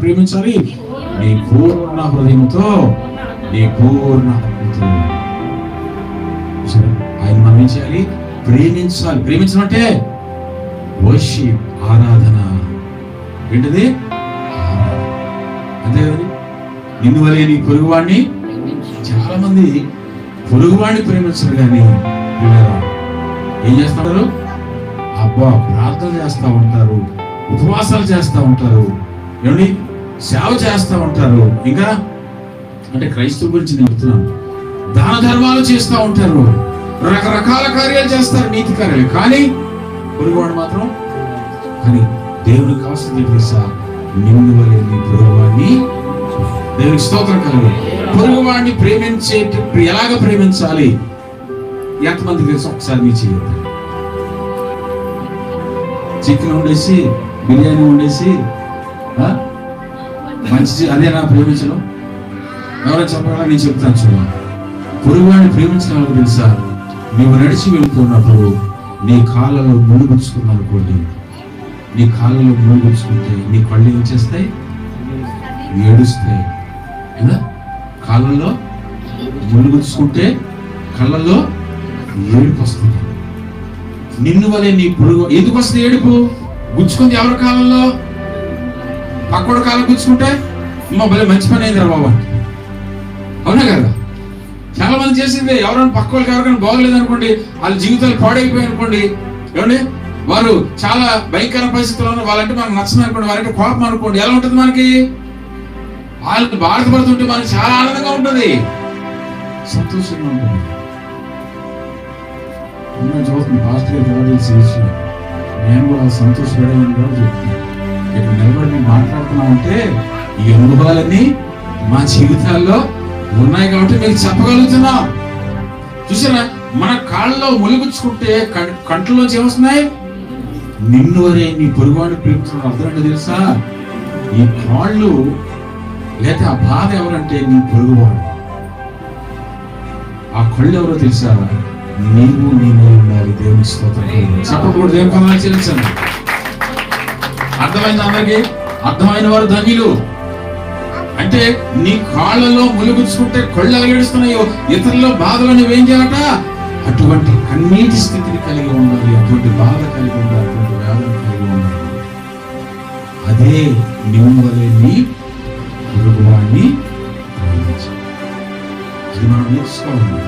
ప్రేమించాలి నీ పూర్ణ హృదయంతో, నీ పూర్ణ ఆత్మతో. ఆయన మనం ఏం చేయాలి? ప్రేమించాలి. ప్రేమించడం అంటే వర్షిప్, ఆరాధన. ఏంటిది? అంతే కదండి. నిన్ను వలే నీ పొరుగువాడిని. చాలా మంది పొరుగువాడిని ప్రేమించరు, కానీ ఏం చేస్తారు? అబ్బా, ప్రార్థన చేస్తూ ఉంటారు, ఉపవాసాలు చేస్తూ ఉంటారు, ఏమండి సేవ చేస్తూ ఉంటారు. ఇంకా అంటే క్రైస్తవ గురించి నేను చెప్తున్నాను. దాన ధర్మాలు చేస్తూ ఉంటారు, రకరకాల కార్యాలు చేస్తారు, నీతి కార్యాలు. కానీ పొరుగువాడు మాత్రం, కానీ దేవునికి కావాల్సింది తెలుసా? నిన్ను వలే నీ పొరుగువాడిని. దేవునికి స్తోత్రం కలుగు. పొరుగువాడిని ప్రేమించే ఎలాగ ప్రేమించాలి? ఎంతమందికి తెలుసు? ఒకసారి మీ చేయండి. చికెన్ వండేసి, బిర్యానీ వండేసి మంచి అదేనా ప్రేమించడం? ఎవరైనా చెప్పగలరా? నేను చెప్తాను చూడండి. పొరుగువాడిని ప్రేమించిన వాళ్ళకి తెలుసా? నువ్వు నడిచి వెళ్తున్నప్పుడు నీ కాళ్ళలో ముళ్ళుగుచ్చుకున్నావు అనుకోండి, నీ కాళ్ళలో ముళ్ళుగుచ్చుకుంటే నీ కళ్ళు ఏం చేస్తాయి? ఏడుస్తాయి కదా. కాళ్ళలో ముళ్ళుగుచ్చుకుంటే కళ్ళల్లో ఏడుపు వస్తుంది. నిన్ను వలే నీ పొరుగు. ఎందుకు వస్తుంది ఏడుపు? గుచ్చుకుంది ఎవరి కాలంలో? పక్కడు కాలం గుచ్చుకుంటే భలే మంచి పని అయింది రా బాబా, అవునా కదా? చాలా మంది చేసింది. ఎవరైనా పక్క వాళ్ళకి ఎవరికైనా బాగోలేదు అనుకోండి, వాళ్ళ జీవితాలు పాడైపోయాయి అనుకోండి, ఏమండి వారు చాలా భయంకర పరిస్థితుల్లో ఉన్నారు, వాళ్ళంటే మనకు నచ్చదు అనుకోండి, వారంటే కోపం అనుకోండి, ఎలా ఉంటుంది మనకి? వాళ్ళు బాధపడుతుంటే మనకి చాలా ఆనందంగా ఉంటుంది, సంతోషంగా ఉంటుంది. చూస్తుంది పాస్టర్ తెలిసి విషయం. నేను కూడా సంతోషపడేవాడిని కూడా చెప్తున్నాను. ఇక్కడ నిలబడి నేను మాట్లాడుతున్నామంటే ఈ అనుభవాలన్నీ మా జీవితాల్లో ఉన్నాయి కాబట్టి మీకు చెప్పగలుగుతున్నాం. చూసారా, మన కాళ్ళలో ములుగుచ్చుకుంటే కంట్లోంచి ఏమొస్తున్నాయి? నిన్ను వరే నీ పొరుగువాడిని ప్రేమించడం అర్థం అంటే తెలుసా? ఈ కాళ్ళు లేక ఆ బాధ ఎవరంటే నీ పొరుగువాడు. ఆ కళ్ళు ఎవరో తెలుసా? నీవు నీవే ఉండాలి. దేవుని స్తోత్రం. చెప్పకూడదు, దేవుని పనులు చెల్లించండి. అర్థమైంది అందరికీ? అర్థమైన వారు ధన్యులు. అంటే నీ కాళ్ళలో ములుగుచ్చుకుంటే కళ్ళు ఎలా ఏడుస్తున్నాయో, ఇతరుల బాధలో నువ్వేం చేయాలట? అటువంటి కన్నీటి స్థితిని కలిగి ఉండాలి, అటువంటి బాధ కలిగి ఉండాలి, అటువంటి వేదన కలిగి ఉండాలి. అదే నీవు వలే నీ పొరుగువాడిని ప్రేమించాలి. అది మనం నేర్చుకోవాలి.